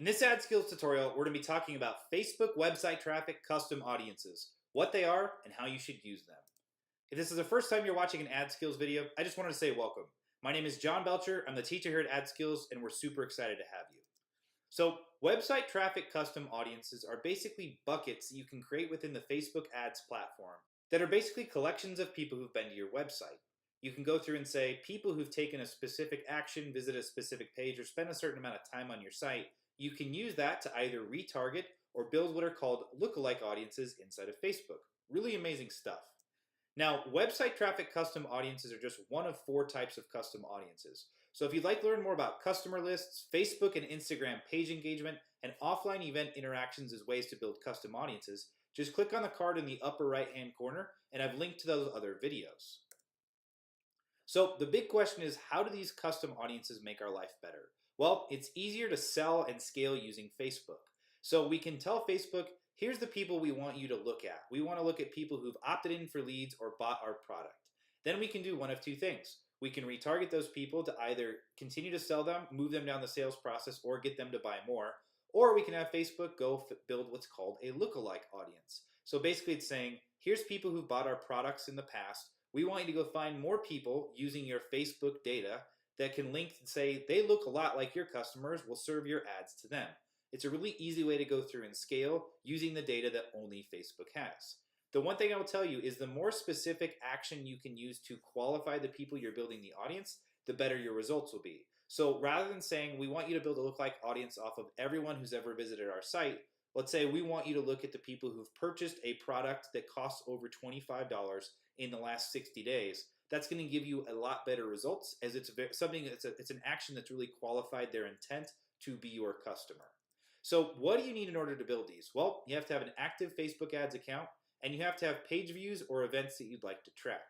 In this AdSkills tutorial, we're going to be talking about Facebook website traffic custom audiences, what they are, and how you should use them. If this is the first time you're watching an AdSkills video, I just wanted to say welcome. My name is John Belcher, I'm the teacher here at AdSkills, and we're super excited to have you. So, website traffic custom audiences are basically buckets that you can create within the Facebook ads platform that are basically collections of people who've been to your website. You can go through and say people who've taken a specific action, visit a specific page, or spent a certain amount of time on your site. You can use that to either retarget or build what are called lookalike audiences inside of Facebook. Really amazing stuff. Now, website traffic custom audiences are just one of 4 types of custom audiences. So if you'd like to learn more about customer lists, Facebook and Instagram page engagement, and offline event interactions as ways to build custom audiences, just click on the card in the upper right-hand corner, and I've linked to those other videos. So the big question is, how do these custom audiences make our life better? Well, it's easier to sell and scale using Facebook. So we can tell Facebook, here's the people we want you to look at. We want to look at people who've opted in for leads or bought our product. Then we can do one of 2 things. We can retarget those people to either continue to sell them, move them down the sales process, or get them to buy more. Or we can have Facebook go build what's called a lookalike audience. So basically it's saying, here's people who've bought our products in the past. We want you to go find more people using your Facebook data that can link and say, they look a lot like your customers, we'll serve your ads to them. It's a really easy way to go through and scale using the data that only Facebook has. The one thing I will tell you is the more specific action you can use to qualify the people you're building the audience, the better your results will be. So rather than saying, we want you to build a lookalike audience off of everyone who's ever visited our site, let's say we want you to look at the people who've purchased a product that costs over $25 in the last 60 days. That's going to give you a lot better results, as it's an action that's really qualified their intent to be your customer. So what do you need in order to build these? Well, you have to have an active Facebook ads account, and you have to have page views or events that you'd like to track.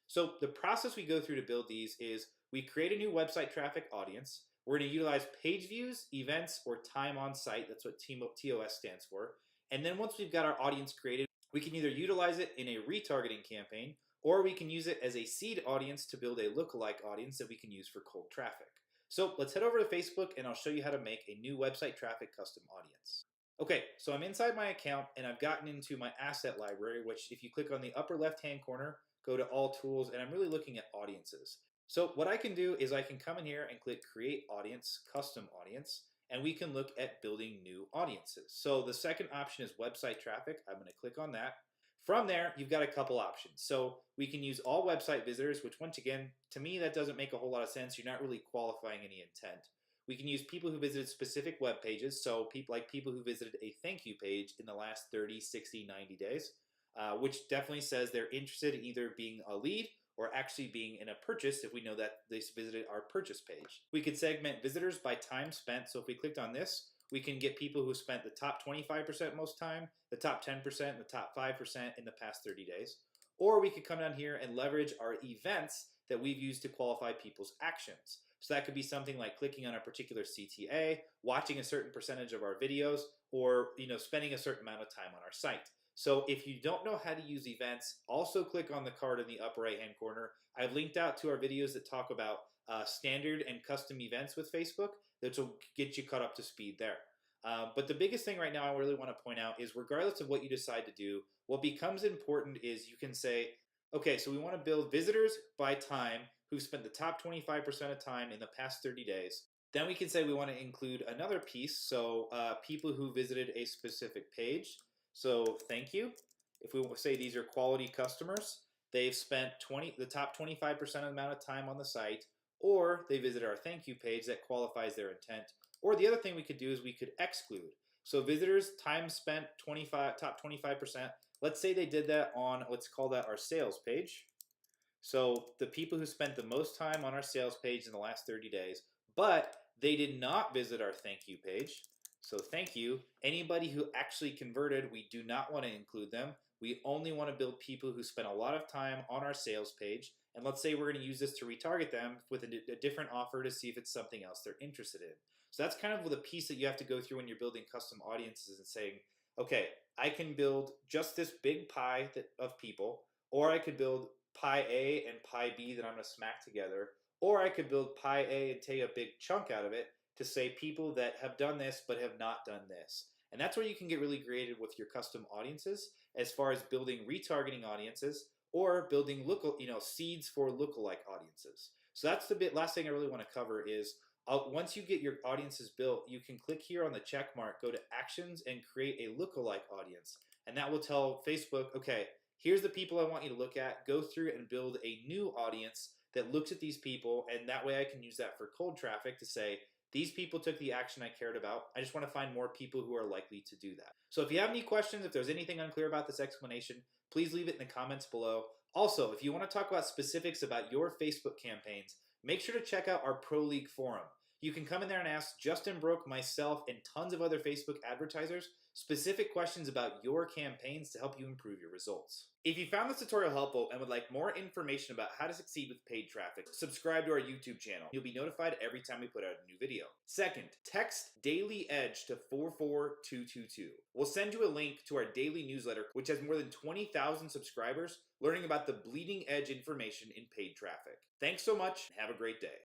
So the process we go through to build these is we create a new website traffic audience. We're going to utilize page views, events, or time on site. That's what TOS stands for. And then once we've got our audience created, we can either utilize it in a retargeting campaign, or we can use it as a seed audience to build a lookalike audience that we can use for cold traffic. So let's head over to Facebook and I'll show you how to make a new website traffic custom audience. Okay, so I'm inside my account and I've gotten into my asset library, which if you click on the upper left-hand corner, go to all tools, and I'm really looking at audiences. So what I can do is I can come in here and click create audience, custom audience, and we can look at building new audiences. So the second option is website traffic. I'm going to click on that. From there, you've got a couple options. So we can use all website visitors, which once again, to me, that doesn't make a whole lot of sense. You're not really qualifying any intent. We can use people who visited specific web pages, so people who visited a thank you page in the last 30, 60, 90 days, which definitely says they're interested in either being a lead or actually being in a purchase if we know that they visited our purchase page. We could segment visitors by time spent, so if we clicked on this, we can get people who spent the top 25% most time, the top 10%, and the top 5% in the past 30 days. Or we could come down here and leverage our events that we've used to qualify people's actions. So that could be something like clicking on a particular CTA, watching a certain percentage of our videos, or spending a certain amount of time on our site. So if you don't know how to use events, also click on the card in the upper right-hand corner. I've linked out to our videos that talk about standard and custom events with Facebook that will get you caught up to speed there. But the biggest thing right now I really want to point out is regardless of what you decide to do, what becomes important is you can say, okay, so we want to build visitors by time who've spent the top 25% of time in the past 30 days. Then we can say we want to include another piece, so people who visited a specific page. So thank you. If we say these are quality customers, they've spent the top 25% amount of time on the site, or they visit our thank you page that qualifies their intent. Or the other thing we could do is we could exclude. So visitors, time spent, top 25%. Let's say they did that on, let's call that our sales page. So the people who spent the most time on our sales page in the last 30 days, but they did not visit our thank you page. So thank you. Anybody who actually converted, we do not want to include them. We only want to build people who spent a lot of time on our sales page. And let's say we're going to use this to retarget them with a different offer to see if it's something else they're interested in. So that's kind of the piece that you have to go through when you're building custom audiences and saying, okay, I can build just this big pie of people, or I could build pie A and pie B that I'm going to smack together, or I could build pie A and take a big chunk out of it to say people that have done this but have not done this. And that's where you can get really creative with your custom audiences as far as building retargeting audiences or building seeds for lookalike audiences. So that's the last thing I really want to cover is once you get your audiences built, you can click here on the check mark, go to actions, and create a lookalike audience. And that will tell Facebook, okay, here's the people I want you to look at. Go through and build a new audience that looks at these people, and that way I can use that for cold traffic to say, these people took the action I cared about. I just want to find more people who are likely to do that. So if you have any questions, if there's anything unclear about this explanation, please leave it in the comments below. Also, if you want to talk about specifics about your Facebook campaigns, make sure to check out our Pro League forum. You can come in there and ask Justin Brooke, myself, and tons of other Facebook advertisers specific questions about your campaigns to help you improve your results. If you found this tutorial helpful and would like more information about how to succeed with paid traffic, subscribe to our YouTube channel. You'll be notified every time we put out a new video. Second, text Daily Edge to 44222. We'll send you a link to our daily newsletter, which has more than 20,000 subscribers learning about the bleeding edge information in paid traffic. Thanks so much and have a great day.